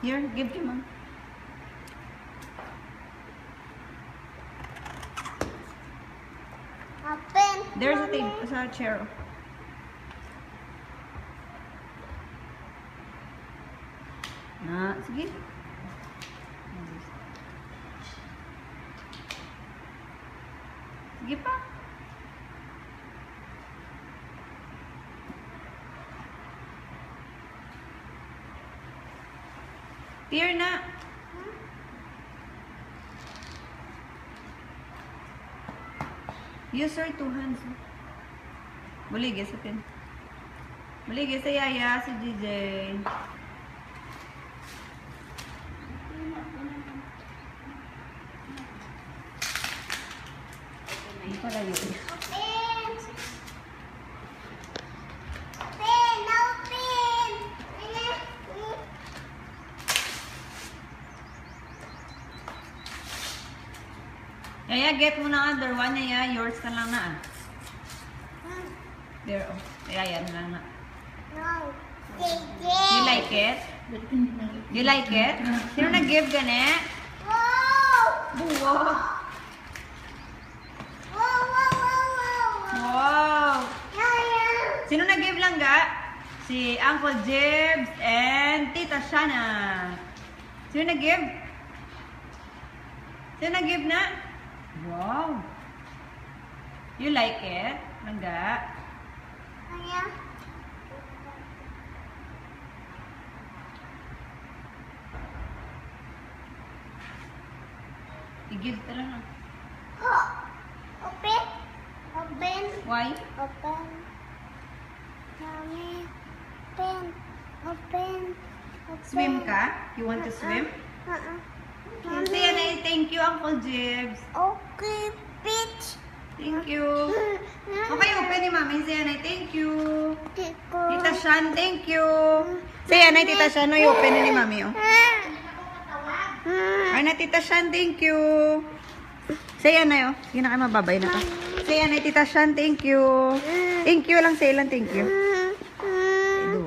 Here, give to mom. Open. There's a thing. Sa chair. Sige. Sige pa. Tear na. Use your 2 hands. Buligay sa pin. Buligay sa Yaya, si DJ. Hindi pala yun. Open. Open. Open. Yaya, get mo na other one. Yaya, yours na lang na ah. There, oh. Yaya na lang na. No. You like it? You like it? Sino nag-give gani? Wow. Buwo. Wow, wow, wow, wow. Wow. Yaya. Sino nag-give lang ga? Si Uncle Jibs and Tita Shana. Sino nag-give? Sino nag-give na? Wow. You like it? Langga? Yaya. I-give talaga. Open. Open. Why? Open. Mommy. Open. Open. Open. Swim ka? You want to swim? Say yan thank you, Uncle Jibs. Okay, bitch. Thank you. Okay, open ni Mami. Say yan thank you. Tiko. Tita Shan, thank you. Say yan Tita Shan, open ni Mami. Oh. Ay na, Tita Shan, thank you. Say yan na, oh. Sige na kayo, mababay na ka. Say yan Tita Shan, thank you. Thank you lang, say lang, thank you.